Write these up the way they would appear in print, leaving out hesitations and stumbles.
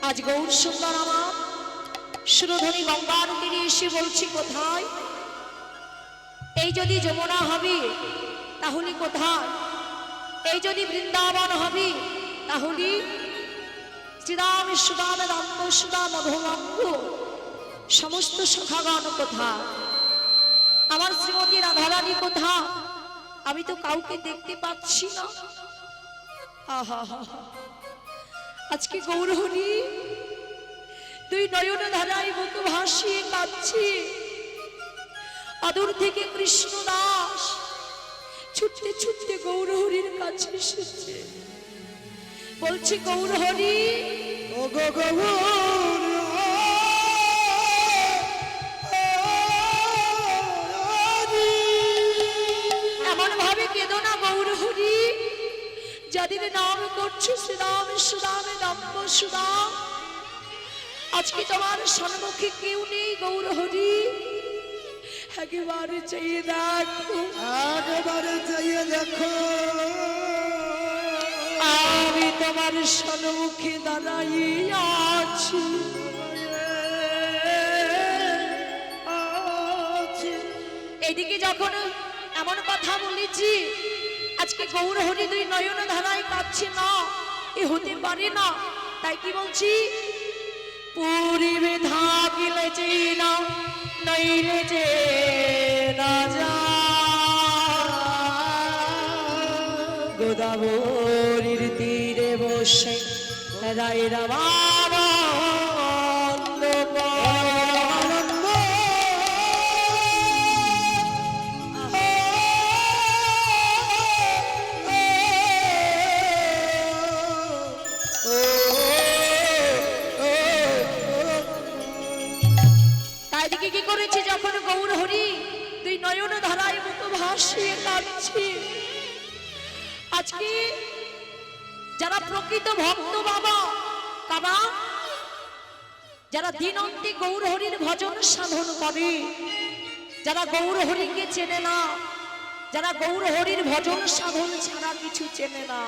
আজ গৌর সুন্দর আমার সুরধনী গঙ্গার তীরে এসে বলছি কোথায়? এই যদি যমুনা হবে তাহলে কোথায়? এই যদি বৃন্দাবন হবে তাহলে শ্রীরাম সুদাম রাম সুদাম মধুমঙ্গ সমস্ত সখাগণ কোথায়? আমার শ্রীমতী রাধারানী কোথায়? আমি তো কাউকে দেখতে পাচ্ছি না। আহা আজকে গৌরহরি দুই নয়ন ধারায় মুখ ভাসিয়ে কাঁদছি। অদূর থেকে কৃষ্ণ দাস ছুটতে ছুটতে গৌরহরির কাছে এসেছে, বলছে গৌরহরি ও গো গৌর এমন ভাবে কেঁদো না গৌরহরি, যাদের নাম করছো শ্রীরাম সুদাম রাম সুদাম, আজকে তোমার সম্মুখে কেউ নেই গৌরহরি। একেবারে চাইয়ে দেখো, একেবারে চাইয়ে দেখো, আমি তোমার সম্মুখে দাঁড়াইয়া আছি। এদিকে যখন এমন কথা বলেছি, আজকে গৌরহরি দুই নয়ন ধারায় কাঁদছে না, এ হতে পারে না। তাই কি বলছি? পুরিবে থাকিলে যে না নইলে যে না যা, গোদাবরীর তীরে বসে রায় রামানন্দ কি করেছে? যখন গৌরহরি দুই নয়ন ধারায় মুখ ভাসিয়ে কাঁদছে, আজকে যারা প্রকৃত ভক্ত বাবা কাবা, যারা দিন অন্তে গৌরহরির ভজন সাধন করে, যারা গৌরহরিকে চেনে না, যারা গৌরহরির ভজন সাধন ছাড়া কিছু চেনে না,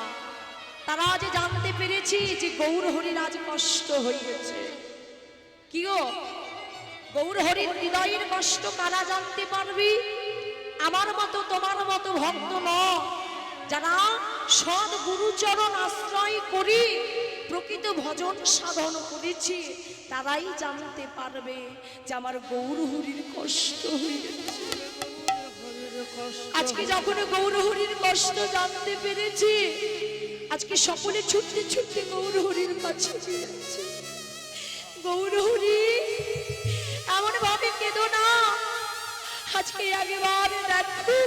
তারা আজ জানতে পেরেছি যে গৌরহরির আজ কষ্ট হয়ে গেছে। কি গো, গৌরহরির হৃদয়ের কষ্ট কারা জানতে পারবি? আমার মতো তোমার মতো ভক্ত ন, যারা সৎ গুরুচরণ আশ্রয় করি প্রকৃত ভজন সাধন করেছি, তারাই জানতে পারবে যে আমার গৌরহরির কষ্ট হয়ে গেছে। আজকে যখন গৌরহরির কষ্ট জানতে পেরেছি, আজকে সকলে ছুটতে ছুটতে গৌরহরির কাছে যাচ্ছে। গৌরহরি এমন ভাবে কেঁদো না, আজকে একবার দেখো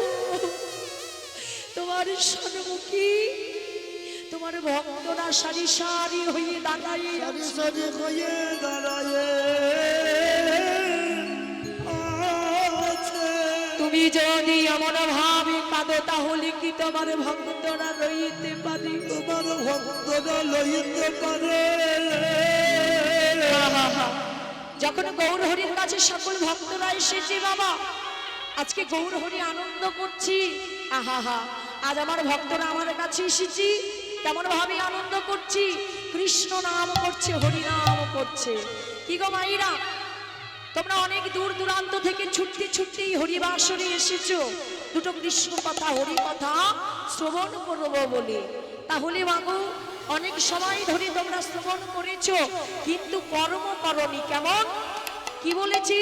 তোমার সম্মুখী তোমার ভক্তরা সারি সারি হয়ে দাঁড়ায়, তুমি যদি এমন ভাবে কাঁদো তাহলে কি তোমার ভক্তরা লইতে পারে? তোমার ভক্তরা লইতে পারে। যখন গৌরহরির কাছে সকল ভক্তরা এসেছে বাবা, আজকে গৌরহরি আনন্দ করছি। আহা আজ আমার ভক্তরা আমার কাছে এসেছি, কেমন ভাবে আনন্দ করছি, কৃষ্ণ নাম করছে, হরি নাম করছে। কি গো মাইরা, তোমরা অনেক দূর দূরান্ত থেকে ছুটতে ছুটতে হরিবাসরে এসেছো দুটো কৃষ্ণ কথা হরি কথা শ্রবণ করবো বলে। তাহলে মাগো অনেক সময় ধরে তোমরা শ্রবণ করেছো, কিন্তু কর্ম করনি। কেমন? কি বলেছি?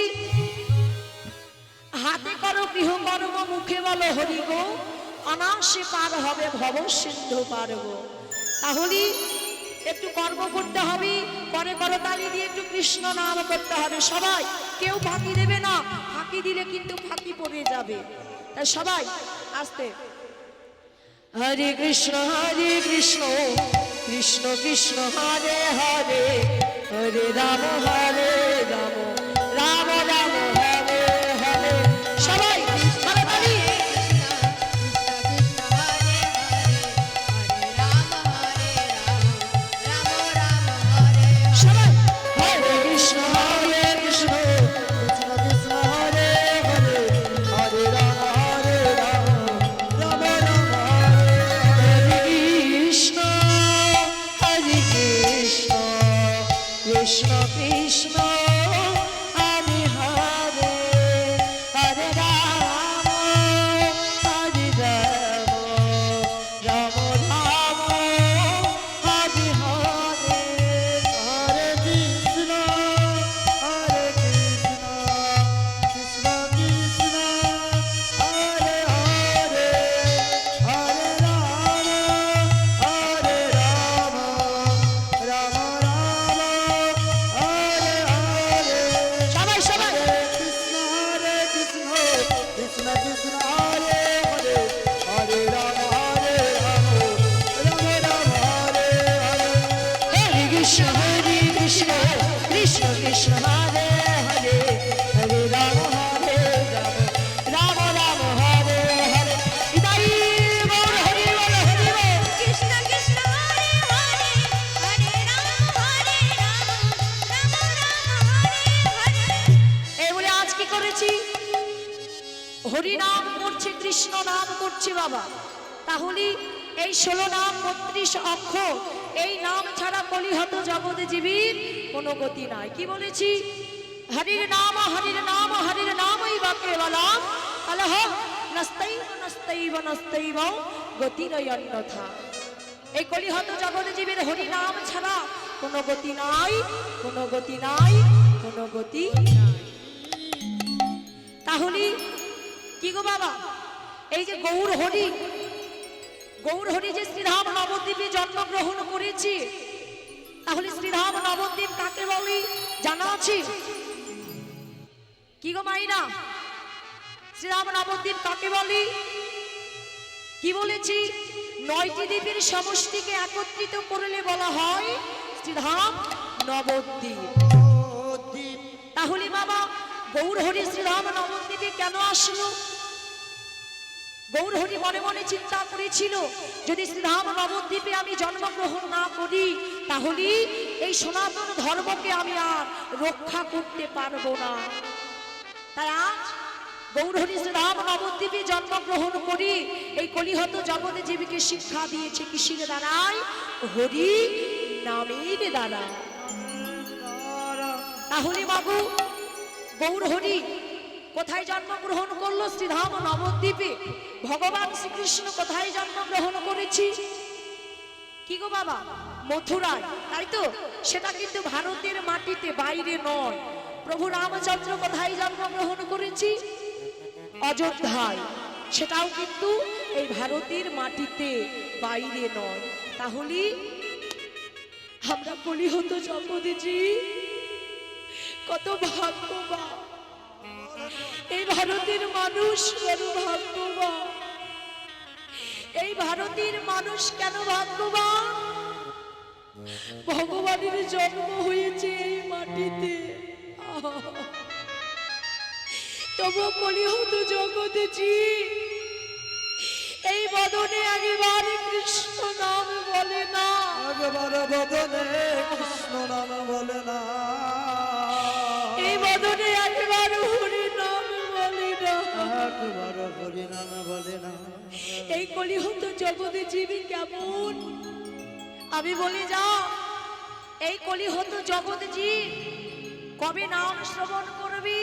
হাতে করো গৃহকর্ম, মুখে বলো হরি গো, অনায়াসে পার হবে ভব সিন্ধু পারব। তাহলে একটু কর্ম করতে হবে, পরে করতালি দিয়ে একটু কৃষ্ণ নাম করতে হবে। সবাই কেউ ফাঁকি দেবে না, ফাঁকি দিলে কিন্তু ফাঁকি পড়ে যাবে। তাই সবাই আস্তে হরে কৃষ্ণ কৃষ্ণ কৃষ্ণ হরে হরে, হরে রাম রাম রাম রাম হরে হরে। সবাই করতালি। সবাই হরে কৃষ্ণ কৃষ্ণ কৃষ্ণ হরে হরে, হরে রাম রাম রাম রাম হরে। হরে কৃষ্ণ কৃষ্ণ কৃষ্ণ হরে হরে হরে রাম হরে রাম রাম রাম হরে হরে হরে কৃষ্ণ কৃষ্ণ কৃষ্ণ হরে হরে হরে রাম রাম রাম হরে হরে সবাই সবাই কৃষ্ণ কৃষ্ণ কৃষ্ণ কৃষ্ণ হরে হরে হরে রাম রাম রাম হরে হরে হরে কৃষ্ণ কৃষ্ণ কৃষ্ণ হরে হরে হরে রাম রাম রাম হরে হরে ইদাই গৌর হরি বল হরি বল কৃষ্ণ কৃষ্ণ হরে হরে হরে রাম রাম রাম হরে হরে এই বলে আজ কি করেছি হরি নাম করছে কৃষ্ণ নাম করছে বাবা তাহলে এই 16 নাম 32 অক্ষর এই নাম ছাড়া কলিহত জগতে জীবীর কোনো গতি নাই কি বলেছি হরির নাম হরির বাক্যে বলাম আল্লাহ নস্তৈব নস্তৈব গতিরই অন্যথা এই কলিহত জগতে জীবীর হরি নাম ছাড়া কোনো গতি নাই কোনো গতি নাই কোনো গতি নাই তাহলে কি গো বাবা এই যে গৌর হরি যে শ্রীধাম নবদ্বীপে জন্মগ্রহণ করেছে তাহলে শ্রীধাম নবদ্বীপ কাকে বলি জানা আছে কি গো মাইনা শ্রীধাম নবদ্বীপ কাকে বলি কি বলেছি 9টি দ্বীপের সমষ্টিকে একত্রিত করলে বলা হয় শ্রীধাম নবদ্বীপ তাহলে বাবা গৌর হরি শ্রীধাম নবদ্বীপে কেন আসলো গৌর হরি মনে মনে চিন্তা করেছিল যদি শ্রীধাম নবদ্বীপে আমি জন্মগ্রহণ না করি তাহলে এই সনাতন ধর্মকে আমি আর রক্ষা করতে পারবো না তাই আজ গৌর হরি শ্রীধাম নবদ্বীপে জন্মগ্রহণ করি এই কলিহত জগতে জীবীকে শিক্ষা দিয়েছে কিসের দ্বারাই হরি নামের দ্বারা তাহলে বাবু গৌর হরি কোথায় জন্মগ্রহণ করলো শ্রীধাম নবদ্বীপে ভগবান শ্রীকৃষ্ণ কোথায় জন্মগ্রহণ করেছি কি গো বাবা মথুরায় তাই তো সেটা কিন্তু ভারতের মাটিতে বাইরে নয় প্রভু রামচন্দ্র কোথায় জন্মগ্রহণ করেছি অযোধ্যায় সেটাও কিন্তু এই ভারতের মাটিতে বাইরে নয় তাহলে আমরা কলিহত জগতেছি কত ভাগ্যবান এই ভারতের মানুষ বড় ভাগ্যবান এই ভারতের মানুষ কেন ভাগ্যবান ভগবানের জন্ম হয়েছে এই মাটিতে তবু কলিহত জগতেছি এই বদনে একেবারে কৃষ্ণ নাম বলে না একবারে বদনে কৃষ্ণ নাম বলে না এই বদনে একেবারে হরি নাম বলে না একবারে হরি নাম বলে না এই কলিহত জগতে জীবী কেমন আমি বলি যা এই কলিহত জগতে জীব কবে নাম শ্রবণ করবি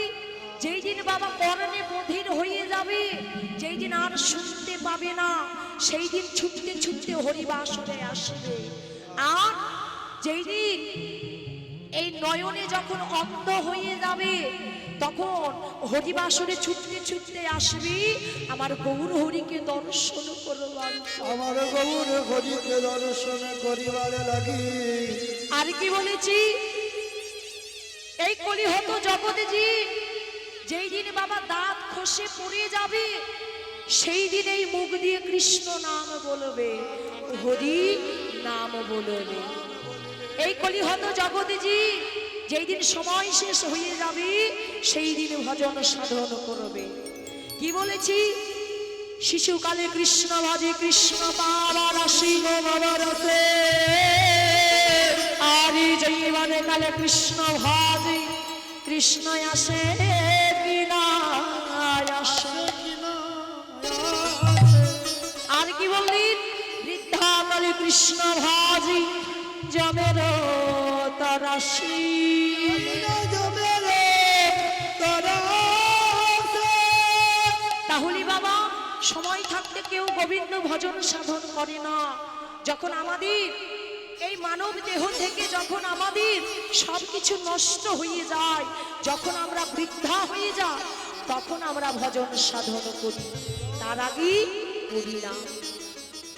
যেই দিন বাবা কর্ণে বধির হয়ে যাবে যেই দিন আর শুনতে পাবে না সেই দিন ছুটতে ছুটতে হরিবাসরে আসবে আর যেই দিন এই নয়নে যখন অন্ধ হয়ে যাবে তখন হরিবাসরে ছুটতে ছুটতে আসবি আমার গৌর হরিকে দর্শন করবার আমার গৌর হরিকে দর্শন করিবারে লাগি আর কি বলেছি এই কলিহত জগতে যেই দিন বাবা দাঁত খসে পড়ে যাবে সেই দিন এই মুখ দিয়ে কৃষ্ণ নাম বলবে হরি নাম বলবে এই কলিহত জগতে যেই দিন সময় শেষ হয়ে যাবে সেই দিন ভজন সাধন করবে কি বলেছি শিশুকালে কৃষ্ণ ভাজে কৃষ্ণ পাবার শিব বাবারতে আরি জৈবনে কালে কৃষ্ণ ভাজে কৃষ্ণ আসে কিনা আসে আর কি বললেন বৃদ্ধাকালে কৃষ্ণ ভাজি জমের তরাসি। তাহলে বাবা সময় থাকতে কেউ গোবিন্দ ভজন সাধন করে না। যখন আমাদের এই মানব দেহ থেকে যখন আমাদের সবকিছু নষ্ট হয়ে যায়, যখন আমরা বৃদ্ধা হয়ে যাই, তখন আমরা ভজন সাধন করি, তার আগে করি না।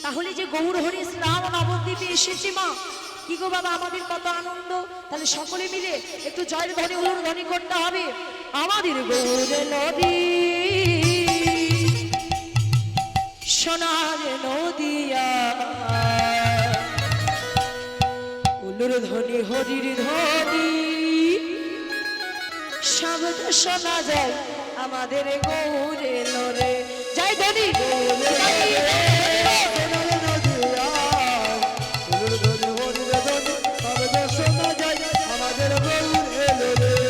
তাহলে যে গৌর হরি শ্রাম নবদ্বীপে এসেছে মা, কি গো বাবা আমাদের কত আনন্দ। তাহলে সকলে মিলে একটু জয়ের ধ্বনি উলুর ধ্বনি করতে হবে। আমাদের গৌর নদী সোনার নদিয়া, উলুর ধ্বনি হরির ধ্বনি শব্দ শোনা যায় আমাদের গৌরে লোরে। জয় ধ্বনি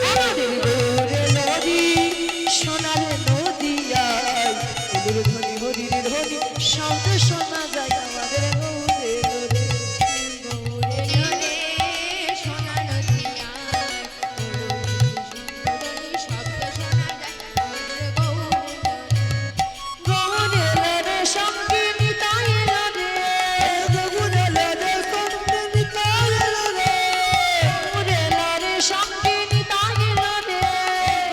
আমাদের গৌরে নদী সোনার নদিয়ায়, উলুর ধ্বনি হরির ধ্বনি শব্দ শোনা যায় আমাদের গৌরে লোরে। গৌরে লোরে সোনা নদিয়ার গৌরে শব্দ শোনা যায় আমাদের গৌরে লোরে। গৌরে লোরে সঙ্গে নিতাই লোরে, গৌরে লোরে সঙ্গে নিতাই লোরে, গৌরে লোরে সঙ্গে নিতাই লোরে,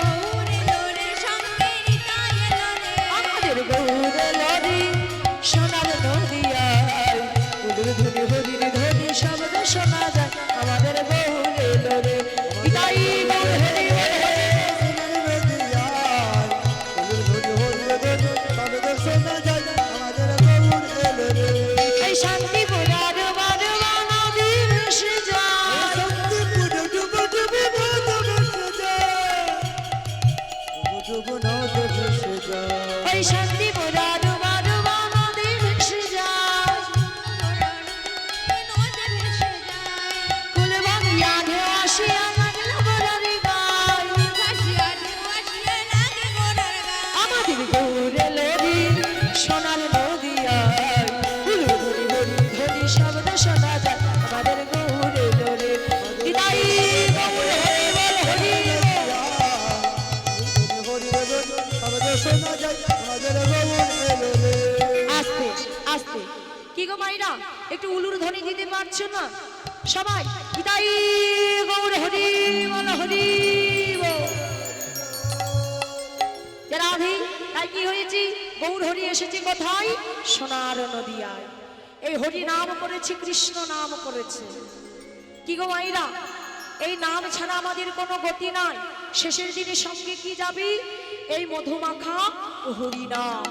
গৌরে লোরে সঙ্গে নিতাই লোরে। আমাদের গৌরে লোরে সোনার নদিয়ায়, উলুর ধ্বনি হরির ধ্বনি শব্দ শোনা যায় আমাদের গৌরে লোরে। নিতাই গৌর হরি এই শান্তি পুরার বারবা নদী ভেসে যায়, এই শান্তি পুরার বারবা নদী ভেসে যায়, নদী ভেসে যায় কুল ভাঙিয়া ঢেউ আসিয়া লাগল গোরারি গায়। ভাসিয়া ঢেউ আসিয়া লাগে গোরার গায়। আমাদের গৌরে লোরি সোনার নদিয়ায়, উলুর ধ্বনি হরি ধ্বনি শব্দ শোনা যায় আমাদের গৌরে লোরে। নিতাই গৌর হরি বল হরি। আস্তে আস্তে কি গো মাইরা একটু উলুর ধ্বনি দিতে পারছো না সবাই? নিতাই গৌর হরি বল হরি বল। রাধে তাই কি হয়েছে? গৌর হরি এসেছে কোথায়? সোনার নদিয়ায়। এই হরি নাম করেছে, কৃষ্ণ নাম করেছে। কি গো মাইরা এই নাম ছাড়া আমাদের কোনো গতি নাই। শেষের দিনে সঙ্গে কি যাবি? এই মধুমাখা হরি নাম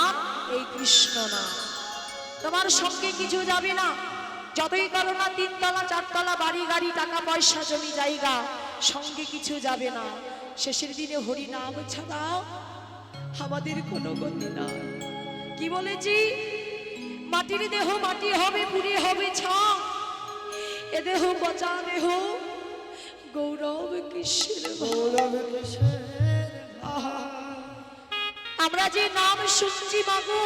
আর এই কৃষ্ণ নাম। তোমার সঙ্গে কিছু যাবে না, যতই করো না তিনতলা চারতলা বাড়ি গাড়ি টাকা পয়সা জমি জায়গা, সঙ্গে কিছু যাবে না। শেষের দিনে হরি নাম ছাড়া আমাদের কোনো গতি নাই। কি বলেছি? মাটির দেহ মাটি হবে, পুড়ে হবে ছাই, এ দেহ পচা দেহ গৌরব কৃষ্ণের। আমরা যে নাম শুনছি মাগো,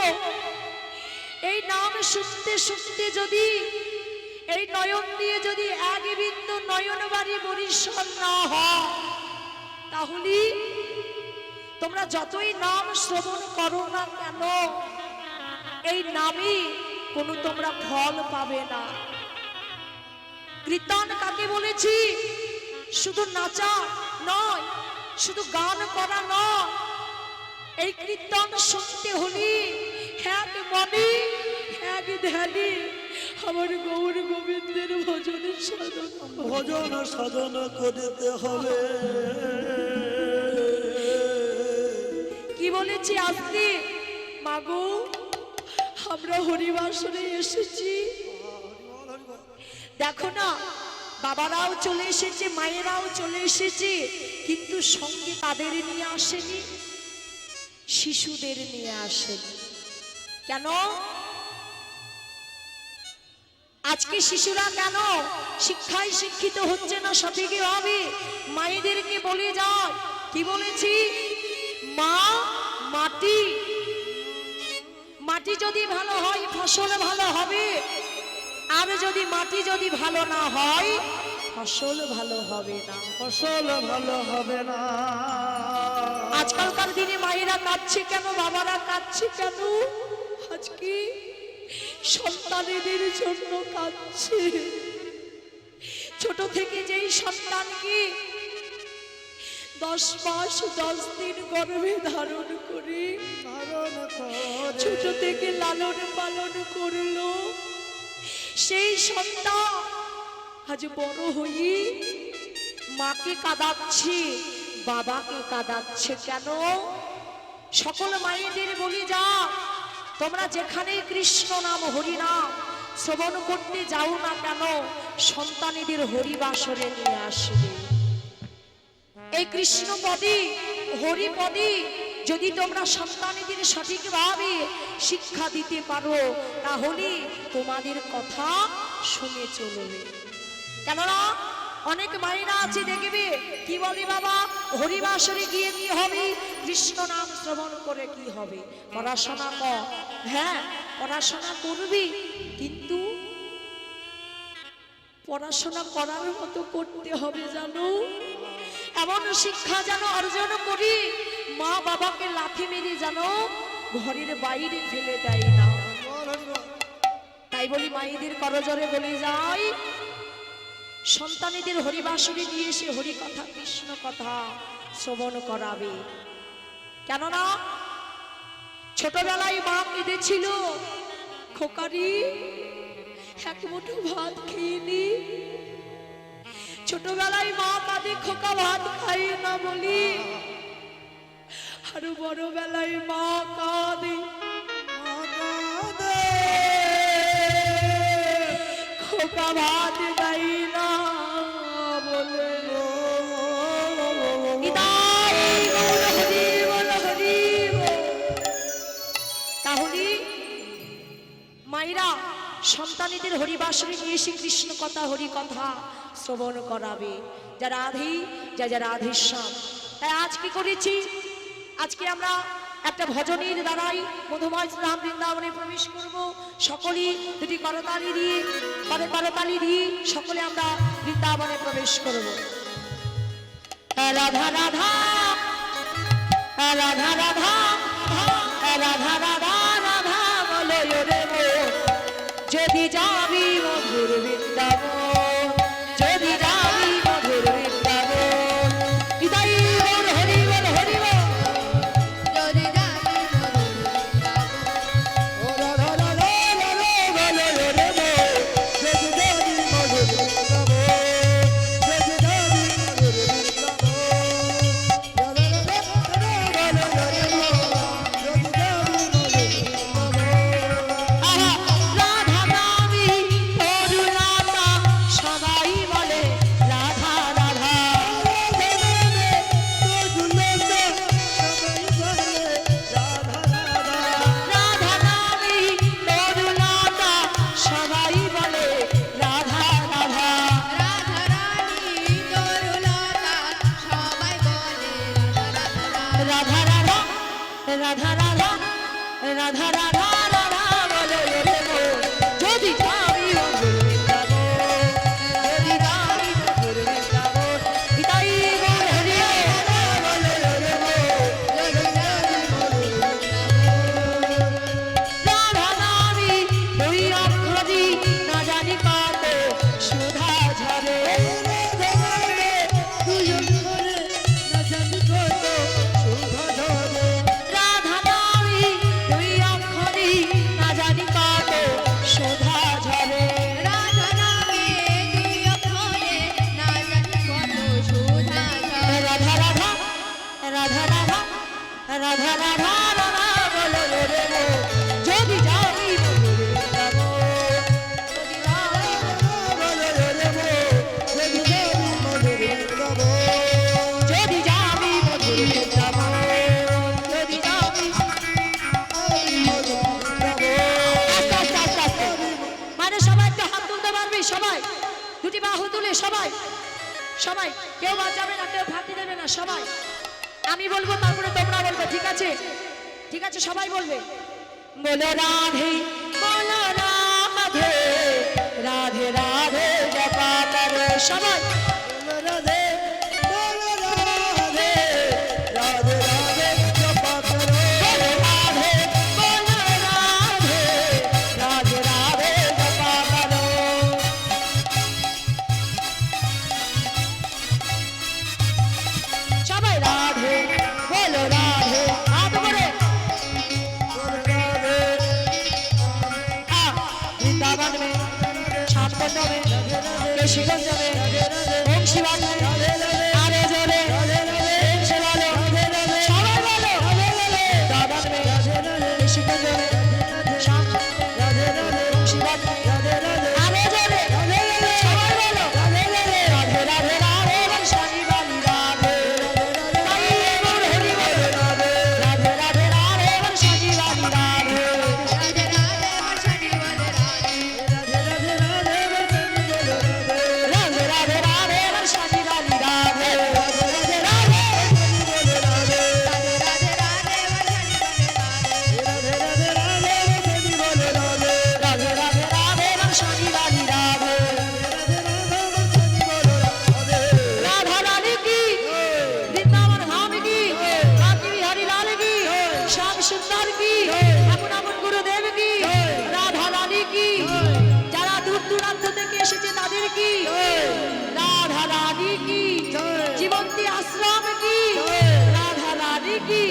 এই নাম শুনতে শুনতে যদি এই নয়ন দিয়ে যদি এক বিন্দু নয়ন বাড়ি বরিশন না হয়, তাহলে তোমরা যতই নাম শ্রবণ করো না কেন, এই নামে কোনো তোমরা ফল পাবে না। কীর্তন কাকে বলেছি? শুধু নাচা নয়, শুধু গান করা নয়। এই কীর্তন শুনতে হলে এক মনে এক ধ্যানে আমার গৌর গোবিন্দের ভজন সাধন করতে হবে। কি বলেছি? আসতে মাগো আমরা হরিবাসরে এসেছি। দেখো না, বাবারাও চলে এসেছে, মায়েরাও চলে এসেছে, কিন্তু সঙ্গে তাদের নিয়ে আসেনি, শিশুদের নিয়ে আসেনি। কেন? আজকে শিশুরা কেন শিক্ষায় শিক্ষিত হচ্ছে না সঠিকভাবে? মায়েদেরকে বলে যায়, কি বলেছি? মা মাটি, মাটি যদি ভালো হয় ফসল ভালো হবে, আর যদি মাটি যদি ভালো না হয় ফসল ভালো হবে না। ফসল ভালো হবে না। আজকালকার দিনে মায়েরা কাঁদছে কেন, বাবারা কাঁদছে কেন? আজকে সন্তানেদের জন্য কাঁদছে। ছোট থেকে যেই সন্তানকে 10 মাস 10 দিন গর্ভে ধারণ করে ধারণ করে ছোট থেকে লালন পালন করলো, সেই সন্তান আজ বড় হয়ে মাকে কাঁদাচ্ছে, বাবাকে কাঁদাচ্ছে কেন? সকল মায়েদের বলি, যা তোমরা যেখানে কৃষ্ণ নাম হরি নাম শ্রবণ করতে যাও না কেন, সন্তানেদের হরিবাসরে নিয়ে আসবে। এই কৃষ্ণ পদে হরি পদে যদি তোমরা সন্তানেদের সঠিকভাবে শিক্ষা দিতে পারো, তাহলে তোমাদের কথা শুনে চলবে। কেননা অনেক মায়েরা আছে দেখবে কি বলে, বাবা হরিবাসরে গিয়ে কি হবে, কৃষ্ণ নাম শ্রবণ করে কি হবে, পড়াশোনা কর। হ্যাঁ পড়াশোনা করবি, কিন্তু পড়াশোনা করার মতো করতে হবে জানো, এমন শিক্ষা যেন অর্জন করি মা বাবাকে লাথি মেরে জানো ঘরের বাইরে ফেলে দেয় না। তাই বলি মায়েদের করজরে বলে যাই, সন্তানেদের হরিবাসরে নিয়ে এসে হরি কথা কৃষ্ণ কথা শ্রবণ করাবে। কেননা ছোটবেলায় মা কেঁদেছিল, খোকারি এক মুঠো ভাত খেয়ে নি। ছোটবেলায় মা কাঁদে, খোকা ভাত খাই না বলি, আর বড় বেলায় মা কাঁদে, খোকা ভাত দেয় না বলে। তাহলে মায়েরা সন্তানীদের হরিবাসরে নিয়ে এসে কৃষ্ণ কথা হরি কথা শ্রবণ করাবে, যারা রাধে যারা রাধেশ্যাম। তাই আজ কি করেছি, আজকে আমরা একটা ভজনের দ্বারাই মধুময় রাম বৃন্দাবনে প্রবেশ করব। সকলেই দুটি করতালি দিয়ে করতালি দিয়ে সকলে আমরা বৃন্দাবনে প্রবেশ করব। রাধা রাধা রাধা রাধা রাধা রাধা রাধা বলো রে মো, যদি যাবি মধুর বৃন্দাবন, যদি যাবি মধুর বৃন্দাবন, হৃদয় বল হরি বল হরি বল। যদি যাবি মধুর বৃন্দাবন, ও রাধা রাধা রাধা বলো রে মো, যদি যাবি মধুর বৃন্দাবন, যদি যাবি মধুর বৃন্দাবন, রাধা রাধা রাধা বলো রে মো, যদি যাবি মধুর বৃন্দাবন। আহা রাধা নামী তরুণাতা সবাই বলে রাধা রাধা, রাধা নামী তরুণাতা সবাই বলে রাধা রাধা। রাধা রানী তরুলতা সবাই বলে রাধা রাধা। রাধা রাধা রাধা রাধা রাধা রাধা বলো রে মো, যদি যাবি মধুর বৃন্দাবন, যদি যাবি মধুর বৃন্দাবন, হৃদয় বল হরি বলো রে মো। যদি যাবি মধুর বৃন্দাবন, রাধা নামী দুই অক্ষরি না জানি কত সুধা ঝরে, রাধা নামী দুই অক্ষরি না জানি কত সুধা ঝরে। রাধা নামে দুই অক্ষরে না জানি কত সুধা ঝরে। রাধা রাধা রাধা রাধা রাধা রাধা রাধা বলো রে মো, যদি যাবি মধুর বৃন্দাবন, যদি যাবি যদি যাবি মধুর বৃন্দাবন, যদি যাবি। আস্তে আস্তে আস্তে আস্তে মানে সবাই একটু হাত তুলতে পারবি, সবাই দুটি বাহু তুলে সবাই সবাই, কেউ বাদ যাবে না, কেউ ফাঁকি দেবে না, সবাই আমি বলবো তারপরে তোমরা বলবে, ঠিক আছে? ঠিক আছে, সবাই বলবে বলো রাধে বলো রাধে রাধে শিকল যাবে বংশী বাজবে আরে জোরে সে বলো সবাই বলো দাদার মেয়ে শিকল যাবে শাম বংশী বাজবে আরে জোরে সবাই বলো রাধে রাধে রাধে বংশী বালি রাধে রাধে রাধে রাধে রাধে বংশী বালি রাধে রাধে রাধে বর্ষানি বলে রাধে রাধে রাধে রাধে বংশী বালি রাধে রাধে রাধে রাধে রাধে বর্ষানি বলে রাধে রাধে রাধে রাধে বংশী বালি রাধে राधा रानी की वृंदावन धाम की काशी बिहारी लाल की श्याम सुंदर की अपना मन गुरुदेव की राधा रानी की যারা দূর দূরান্ত থেকে এসেছে তাদের কি রাধা রানী কি জীবন্তী আশ্রম কি রাধা রানী কি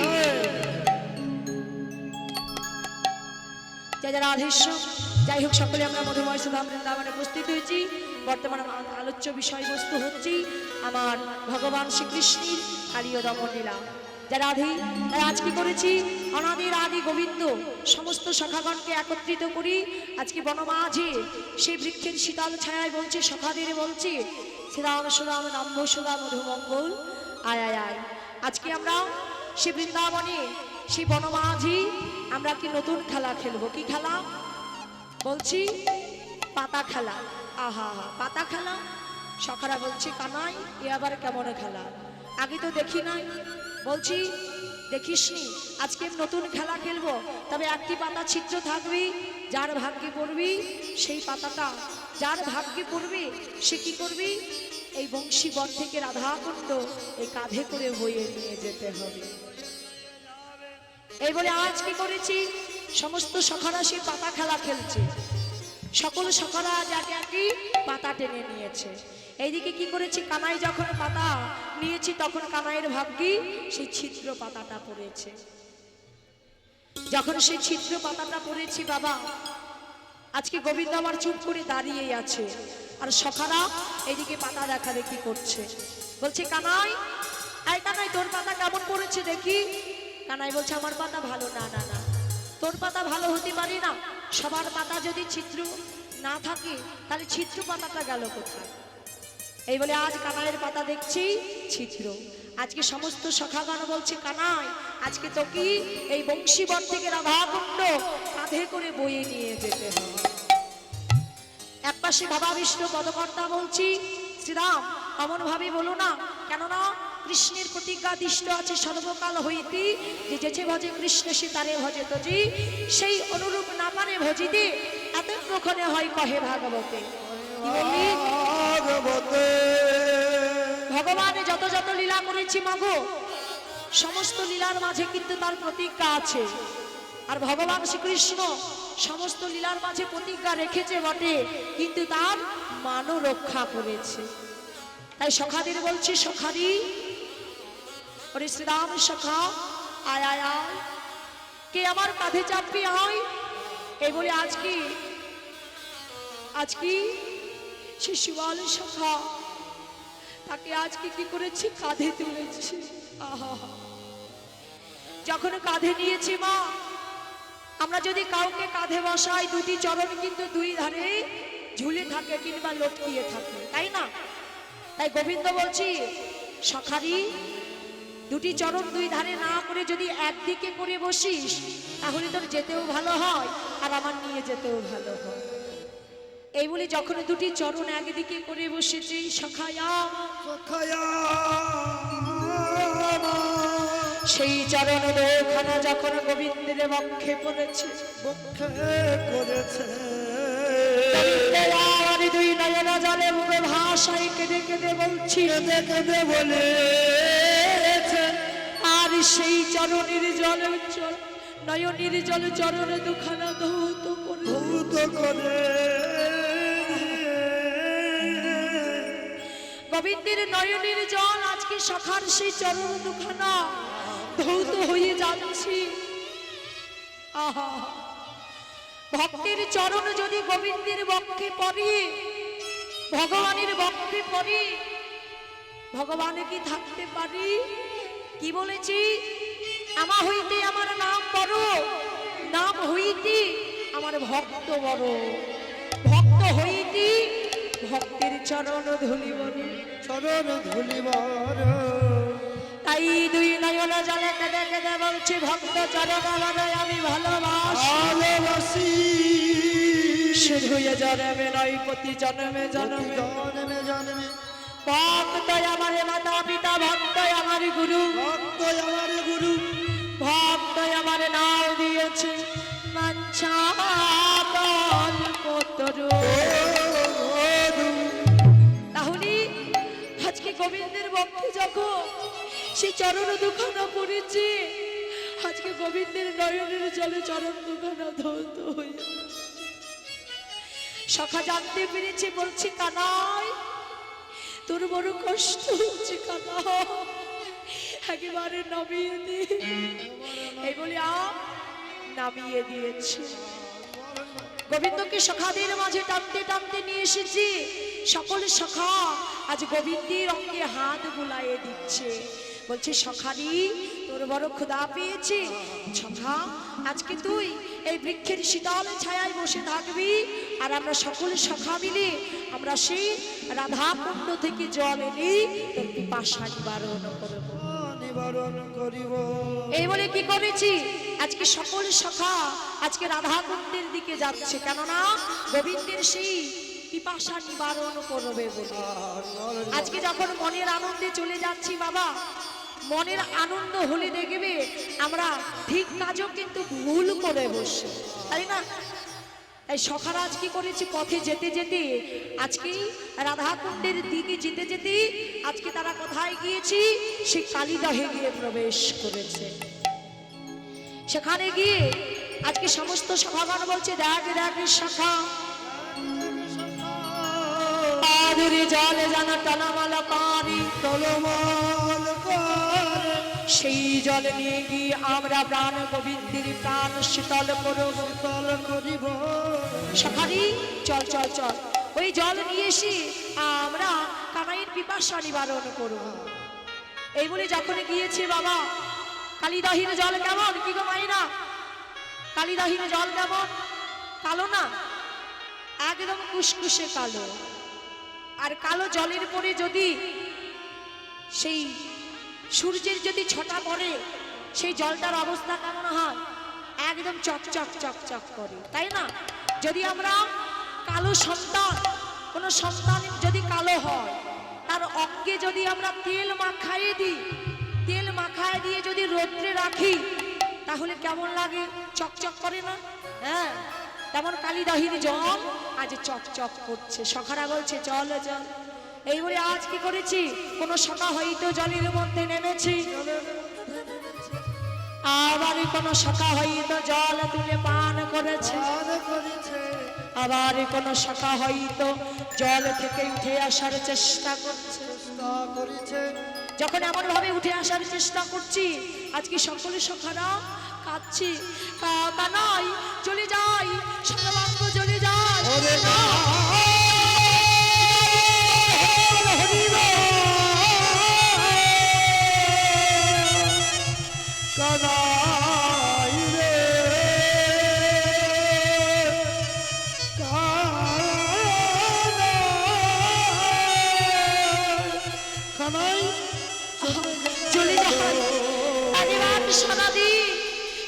জয় জয় রাধেশ্বর। যাই হোক সকলে আমরা মধুময় সুধাম বৃন্দাবনে উপস্থিত হয়েছি। বর্তমানে আলোচ্য বিষয়বস্তু হচ্ছে আমার ভগবান শ্রীকৃষ্ণের কালীয় দমন লীলা। যারা রাধে তারা আজ কি করেছি অনাদির আদি গোবিন্দ সমস্ত শাখাগণকে একত্রিত করি আজকে বনমাঝে সেই বৃক্ষের শীতল ছায়ায় বলছে সখাদের বলছে শ্রীরাম সুরাম নাম্ব সুরা মধুমঙ্গল আয় আয় আয়। আজকে আমরা সে বৃন্দাবনে সেই বনমাঝি আমরা কি নতুন খেলা খেলবো। কি খেলা বলছি পাতা খেলা। আহা হা পাতা খেলা। সখারা বলছে কানাই এ আবার কেমন খেলা, আগে তো দেখি নাই। বলছি দেখিসনি, আজকে নতুন খেলা খেলবো। তবে একটি পাতা ছিদ্র থাকবি, যার ভাগ্যে পড়বি সেই পাতাটা যার ভাগ্যে পড়বে সে কি করবি এই বংশীবন থেকে রাধাকুণ্ড এই কাঁধে করে বয়ে নিয়ে যেতে হবে। এই বলে আজ কি করেছি সমস্ত সখারা সেই পাতা খেলা খেলছে। সকল সখারা যাকে একই পাতা টেনে নিয়েছে। এইদিকে কি করেছি কানাই যখন পাতা নিয়েছি তখন কানাইয়ের ভাগ্যে সেই ছিদ্র পাতাটা পড়েছে। যখন সেই ছিদ্র পাতাটা পড়েছি বাবা আজকে গোবিন্দ আমার চুপ করে দাঁড়িয়েই আছে আর সখারা এইদিকে পাতা দেখা দেখি করছে। বলছে কানাই এই কানাই তোর পাতা কেমন পড়েছে দেখি। কানাই বলছে আমার পাতা ভালো। না না না তোর পাতা ভালো হতে পারে না, সবার পাতা যদি ছিদ্র না থাকে তাহলে ছিদ্র পাতাটা গেল কোথায়। এই বলে আজ কানাইয়ের পাতা দেখছি ছিদ্র। আজকে সমস্ত সখাগণ বলছে কানাই আজকে তো কি এই বংশীবন থেকে রাধাকুণ্ড কাঁধে করে বয়ে নিয়ে যেতে হবে। একপাশে বাবা বিষ্ণু পদকর্তা বলছি শ্রীরাম অমন ভাবে বলো না, কেননা কৃষ্ণের প্রতিজ্ঞা দৃষ্ট আছে সর্বকাল হইতে যে যেছে ভজে কৃষ্ণ সে তারে ভজে তজি, সেই অনুরূপ না পারে ভজিতে এত প্রখনে হয় কহে ভাগবতে। কি বললি ভগবানে যত যত লীলা করেছি মাগো সমস্ত লীলার মাঝে কিন্তু তার প্রতিজ্ঞা আছে। আর ভগবান শ্রীকৃষ্ণ সমস্ত লীলার মাঝে প্রতিজ্ঞা রেখেছে বটে কিন্তু তার মানও রক্ষা করেছে। তাই সখাদের বলছি সখারি ওরে শ্রীরাম সখা আয় আয় আয় কে আমার কাঁধে চাপবি আয়। এই বলে আজকে সে শিবাল সখা তাকে আজকে কি করেছি কাঁধে তুলেছি। আহা যখন কাঁধে নিয়েছি মা আমরা যদি কাউকে কাঁধে বসাই দুটি চরণ কিন্তু দুই ধারে ঝুলে থাকে কিংবা লটকিয়ে থাকে তাই না। তাই গোবিন্দ বলছি সখারি দুটি চরণ দুই ধারে না করে যদি একদিকে করে বসিস তাহলে তোর যেতেও ভালো হয় আর আমার নিয়ে যেতেও ভালো হয়। এই বলে যখন দুটি চরণ একদিকে করে বসেছি সখায়া সেই চরণ দুখানা যখন গোবিন্দের বক্ষে পড়েছে আর দুই নয়না জলে মুখে ভাষায় কেঁদে কেঁদে বলছি বলে আর সেই চরণের জল নয়নের জল চরণ দুখানা ধৌত করে গোবিন্দের নয়নের জল আজকে সখার সেই চরণ দুখানা ধৌত হয়ে যাচ্ছে। আহা ভক্তের চরণ যদি গোবিন্দের বক্ষে পড়ে ভগবানের ভক্তি পড়ি ভগবানে কি থাকতে পারি? কি বলেছি? আমা হইতে আমার নাম বড়, নাম হইতে আমার ভক্ত বড়, ভক্ত হইতে ভক্তের চরণ ধুলি বড়। চরণ ধুলিবার তাই দুই নয়ন জলে কেঁদে কেঁদে বলছি ভক্ত চরণ বড় আমি ভালোবাসি। ভালোবাসি শুধু এ জন্মে নয় প্রতি জন্মে জন্মে জন্মে জন্মে ভক্ত আমার মাতা পিতা, ভক্ত আমার গুরু, ভক্ত আমার গুরু, ভক্ত আমার নাম দিয়েছে মাঞ্ছা কল্পতরু। তাহলে আজকে গোবিন্দের ভক্তি যখন সে চরণ দুখানা পড়েছে, আজকে গোবিন্দের নয়নের জলে চরণ দুখানা ধৌত হয়ে সখা জানতে পেরেছে, বলছে কানাই তোর বড় কষ্ট হচ্ছে কানা, একেবারে নামিয়ে দে। এই বলে নামিয়ে দিয়েছে। গোবিন্দকে সখাদের মাঝে টানতে টানতে নিয়ে এসেছি। সকল সখা আজ গোবিন্দের অঙ্গে হাত বুলাইয়ে দিচ্ছে, বলছে সখারি তোর বড় ক্ষুধা পেয়েছে, সখা আজকে তুই এই বৃক্ষের শীতল ছায়ায় বসে থাকবি, আর আমরা সকল সখা মিলে আমরা সেই রাধা কুণ্ড থেকে জল এনে তোর পিপাসা নিবারণ করব। নিবারণ করিব। এই বলে কি করেছি, আজকে সকল সখা আজকে রাধা কুণ্ডের দিকে যাচ্ছে, কেননা গোবিন্দের সেই পিপাসা নিবারণ করবে বলে। আজকে যখন মনের আনন্দে চলে যাচ্ছি বাবা, মনের আনন্দ হলে দেখবে আমরা ঠিক কাজও কিন্তু ভুল করে বসি, তাই না? তাই সখারা আজ কি করেছি, পথে যেতে যেতে আজকে রাধা কুণ্ডের দিকে যেতে যেতে আজকে তারা কোথায় গিয়েছি, সে কালীদহে গিয়ে প্রবেশ করেছে। সেখানে গিয়ে আজকে সমস্ত সখাগণ বলছে দেখ দেখ সখা আদুরি জলে জানা টলমল করি, টলমল করে সেই জল নিয়ে গিয়ে আমরা প্রাণ গোবিন্দের প্রাণ শীতল করব। শীতল করিব। সখারি চল চল চল, ওই জল নিয়ে এসে আমরা কানাইয়ের পিপাসা নিবারণ করব। এই বলে যখন গিয়েছে বাবা, কালীদহের জল কেমন কি গো মাইরা? কালীদহের জল কেমন? কালো না, একদম কুসকুসে কালো। আর কালো জলের পরে যদি সেই সূর্যের যদি ছটা পড়ে, সেই জলটার অবস্থা কেমন হয়? একদম চকচক চকচক করে, তাই না? যদি আমরা কালো সন্তান, কোনো সন্তান যদি কালো হয়, তার অঙ্গে যদি আমরা তেল মাখাইয়ে দিই, তেল মাখায় দিয়ে যদি রোদ্রে রাখি, তাহলে কেমন লাগে? চকচক করে না? হ্যাঁ, তেমন কালীদহের জল আজ চকচক করছে। সখারা বলছে চল চল। এই বলে আজ কি করেছি, কোন সখা হয়তো জলের মধ্যে নেমেছি, আবার কোন সখা হয়তো জল তুলে পান করেছে, আবার কোন সখা হয়তো জল থেকে উঠে আসার চেষ্টা করছে। যখন এমন ভাবে উঠে আসার চেষ্টা করছি, আজকে সকলে সখারা কাঁদছি, কানাই চলে যাই, সর্বাঙ্গ চলে যায়। কানাই রে কানাই চলে যায়, আদিবার সনাদি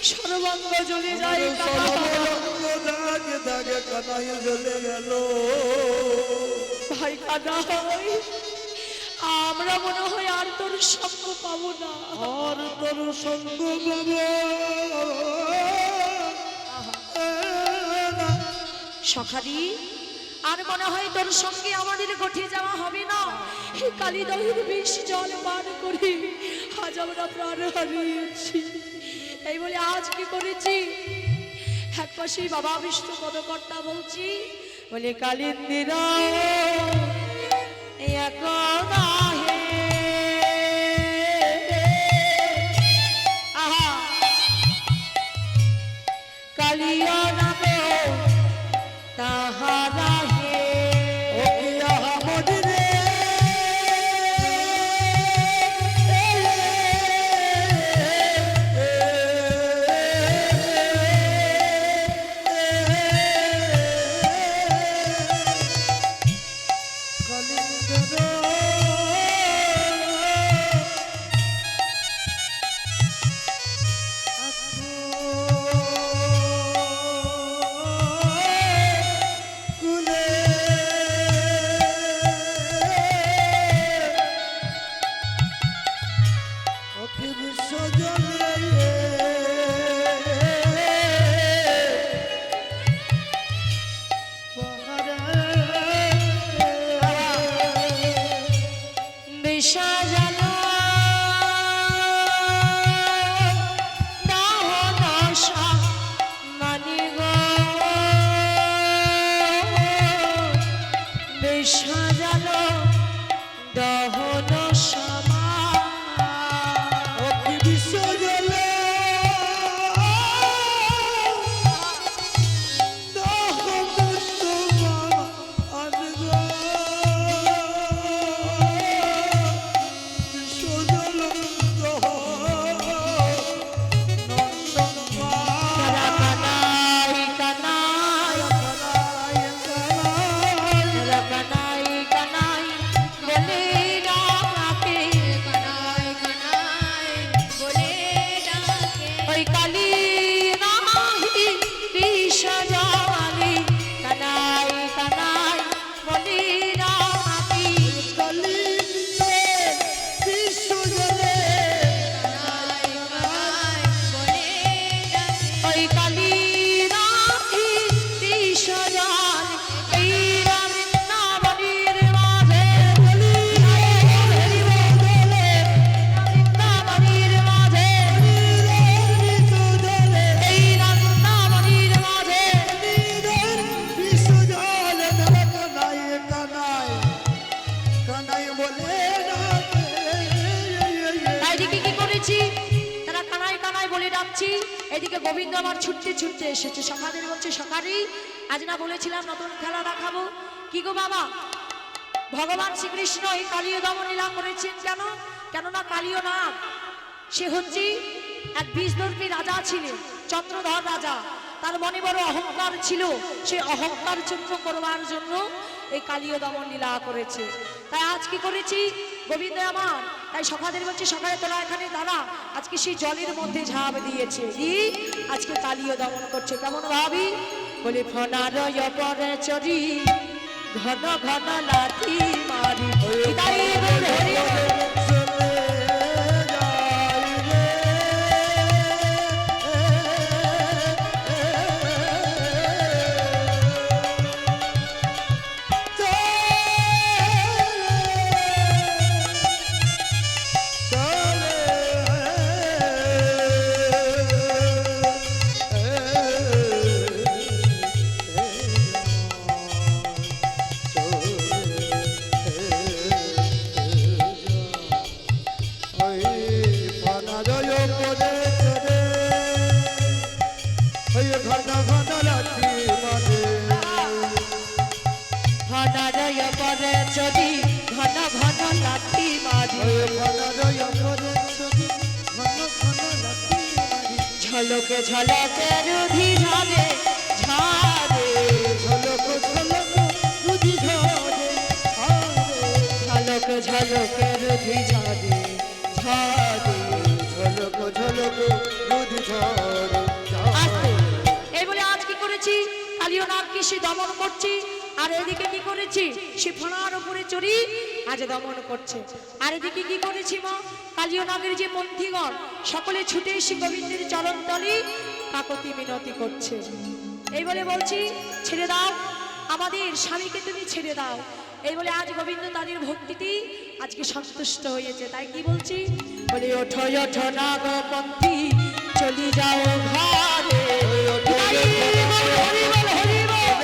সর্বাঙ্গ চলে যায়। দাগে দাগে কানাই চলে গেল। ভাই কানাই, আমরা মনে হয় আর তোর সঙ্গ পাবো না, আর তোর সঙ্গ পাবো না। সখারি আর মনে হয় তোর সঙ্গে আমাদের গঠিয়ে যাওয়া হবে না। এই কালীদহের বিষ জল পান করে আজ আমরা প্রাণ হারিয়েছি। এই বলে আজ কি করেছি, এক পাশে বাবা বিষ্ণু পদকর্তা বলছি, বলে কালিন্দিরা আহা কালিয়া নাম তাহারা হে, ও কি আহা সাজানো দহন মানি গো সাজানো দহন সমা অগ্নি বিসর্জনে দহন সমান বিসর্জন কানাই কানাই কানাই কানাই বলে ডাকে কানাই কানাই বলে ডাকে ওই কালী নাহি বিসর্জনে কানাই কানাই বলে ডাকে কালিন্দে বিসর্জনে কানাই কানাই বলে ডাকে ওই কালী নাহি বিসর্জন এই বৃন্দাবনের মাঝে বৃন্দাবনের মাঝে এই বৃন্দাবনের মাঝে বিসর্জনে কানাই কানাই কানাই বলে ডাকে তাই এদিকে কি করেছি তারা কানাই কানাই বলে ডাকছি এদিকে গোবিন্দ আমার ছুটতে ছুটতে এসেছে সকালের বলছে সকালেই আজ না বলেছিলাম নতুন খেলা দেখাবো কি গো বাবা ভগবান শ্রীকৃষ্ণ এই কালীয় দমন লীলা করেছেন কেন কেননা কালীয় নাগ সে হচ্ছে এক বীজদর্পী রাজা ছিলেন চন্দ্রধর রাজা তার মনে বড় অহংকার ছিল সে অহংকার চূর্ণ করবার জন্য এই কালীয় দমন লীলা করেছে তাই আজ কি করেছি গোবিন্দ আমার তাই সকালের বলছে সকালে তোরা এখানে দাঁড়া আজকে সেই জলের মধ্যে ঝাঁপ দিয়েছে আজকে কালীয় দমন করছে কেমন ভাবি বলে ফনারয় পরে চরি ঘন ঘন লাঠি মারি তাই বলে হরি ফনারয় পরে চরি ঘন ঘন লাঠি মারি ঝলকে ঝলকে রুধি ঝরে ঝরে ঝলকে ঝলকে রুধি ঝরে ঝরে এই বলে আজ কি করেছি কালীয় নাগকে সে দমন করছি আর এদিকে কি করেছি সে ফোনার উপরে চড়ি আজ দমন করছে আর এদিকে কি করেছি মা কালীয় নাগের যে পন্থীগণ সকলে ছুটে এসে গোবিন্দের চরণ তলে কাকতি মিনতি করছে এই বলে বলছি ছেড়ে দাও আমাদের স্বামীকে তুমি ছেড়ে দাও এই বলে আজ গোবিন্দ তাদের ভক্তিতেই আজকে সন্তুষ্ট হয়েছে তাই কি বলছি বলে ওঠো ওঠো নাগপন্থী চলি যাও ঘরে হরি বল, হরি বল, হরি বল।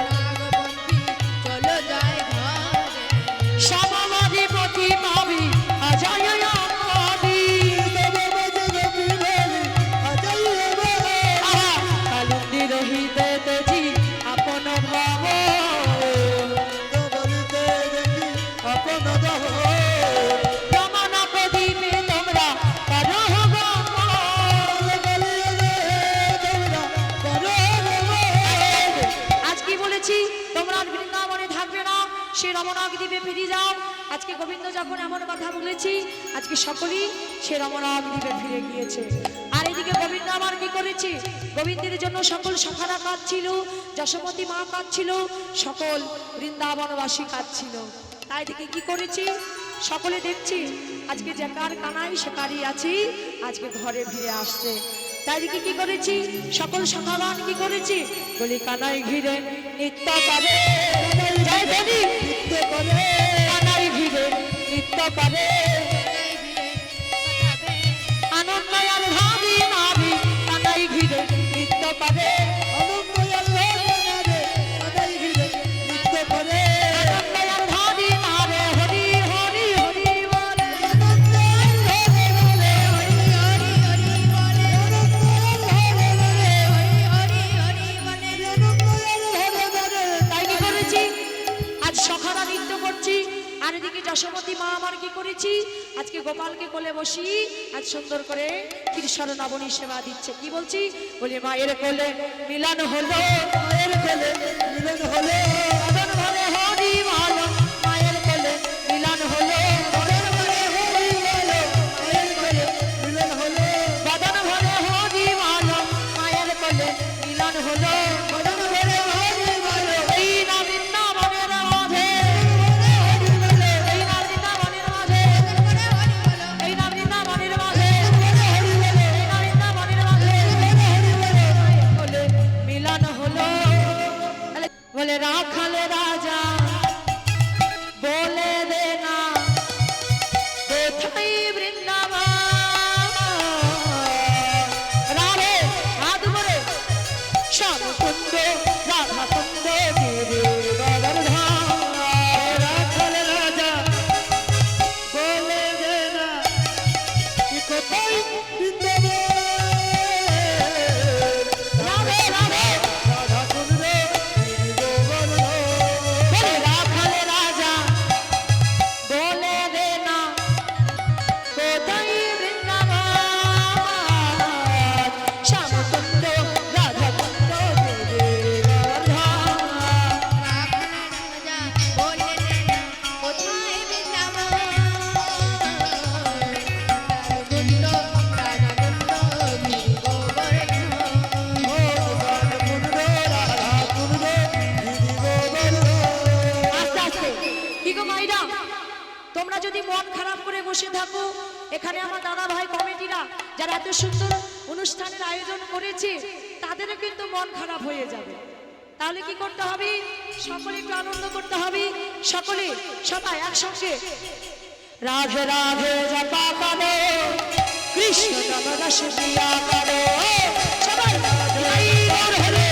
নাগপন্থী চলো যায় ঘরে সমাধিপতি পাবি অজয় পাবি কালিন্দি রহিতে তেজি আপন ভাব রমণ প্রদীপে তোমরা করো আজ কি বলেছি তোমরা আর বৃন্দাবনে থাকবে না সে রমনাগ দ্বীপে ফিরে যাও আজকে গোবিন্দ যখন এমন কথা বলেছি আজকে সকলেই সে রমনাগ দ্বীপে ফিরে গিয়েছে আর এদিকে গোবিন্দ আমার কি করেছে গোবিন্দের জন্য সকল সখারা কাঁদছিল যশোমতী মা কাঁদছিল সকল বৃন্দাবনবাসী কাঁদছিল তাই দিকে কি করেছি সকলে দেখছি আজকে যে কার কানাই সে কারি আছি আজকে ঘরে ফিরে আসছে তাই দিকে কি করেছি সকল সখাগণ কি করেছি বলি কানাই ঘিরে নিত্য করে জয় বলি করে করে কানাই ঘিরে কাঁদাবে আনন্দ আর ভাবি নারী কানাই ঘিরে নৃত্য করে আনন্দ আর ভাবি নারে হরি হরি হরি বলে হরি হরি হরি বলে হরি হরি বলে তাই কি করেছি আজ সখারা নৃত্য করছি আর এদিকে যশোমতী মা আমার কি করেছি আজকে গোপালকে কোলে বসি আজ সুন্দর করে কৃষ্ণ নবনী সেবা দিচ্ছে কি বলছি বলি মায়ের কোলে মিলন হলো মায়ের কোলে মিলন হলো মদন ভরে হরি বল মায়ের কোলে মিলন হলো মদন ভরে হরি বল মায়ের কোলে মিলন হলো মদন ভরে হরি বল মায়ের কোলে মিলন হলো মদন ভরে হরি বল এই না বৃন্দাবনের মাঝে এই না বৃন্দাবনের মাঝে এই না বৃন্দাবনের মাঝে এই না বৃন্দাবনের মাঝে মায়ের কোলে মিলন হলো বলে রাখাল রাজা বলে দে না কোথায় বৃন্দাবন রাধে হাত ধরে শ্যামকুন্দ রাধা কুন্দ গিরি গোবর্ধন রাখাল রাজা বলে দে না কি কোথায় বৃন্দাবন রাধে রাধে রাধা কুন্দ গিরি গোবর্ধন বলে রাখাল রাজা বলে দে না কোথায় বৃন্দাবন শ্যামকুন্দ রাধা কুন্দ গিরি গোবর্ধন রাজা বলে দেনা কোথায় বৃন্দাবন গুন্ড রাজা গুন্ড গিরি গোবর্ধন রাধা কুন্দ রাধা কুন্দ গিরি গোবর্ধন আস্তে আস্তে কি গো মাইরা তোমরা যদি মন খারাপ করে বসে থাকো এখানে আমার দাদা ভাই কমিটিরা যারা এত সুন্দর অনুষ্ঠানের আয়োজন করেছে তাদেরও কিন্তু মন খারাপ হয়ে যাবে তাহলে কি করতে হবে সকলে একটু আনন্দ করতে হবে সকলে সবাই একসঙ্গে রাধে রাধে জপা করো কৃষ্ণ নাম রস দিয়া করো সবাই জয় গৌর হরে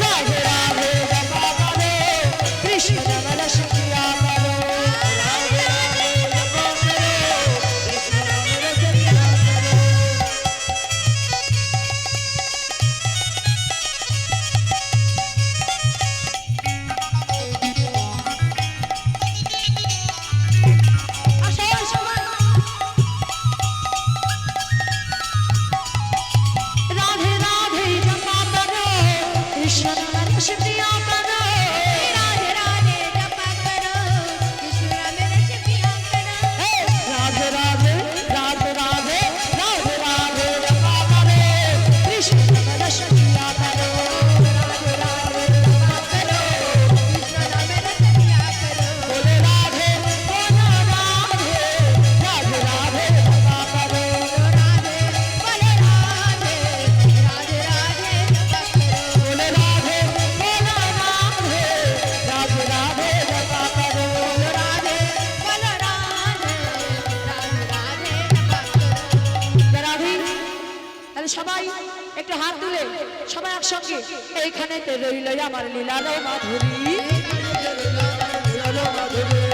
রাধে রাধে জপা করো কৃষ্ণ নাম রস দিয়া করো রাধে রাধে জপা করো কৃষ্ণ নাম রস দিয়া করো আসো সবাই রাধে রাধে জপা করো কৃষ্ণ নাম রস দিয়া করো রাধে রাধে জপা করো কৃষ্ণ নামের রস পিয়া করো রাধে রাধে রাধে রাধে রাধে রাধে জপা করো কৃষ্ণ নাম রস দিয়া করো রাধে রাধে জপা করো কৃষ্ণ নামের রস পিয়া করো বলে রাধে বলে রাধে রাধে রাধে জপা করো রাধে বলে রাধে রাধে রাধে জপা করো বলে রাধে বলে রাধে রাধে রাধে জপা করো রাধে বলো রাধে রাধে রাধে জপা করো রাধি তাহলে সবাই একটু হাত তুলে সবাই একসঙ্গে এইখানে রইল আমার লীলালো মাধুরী মিলন মাধুরী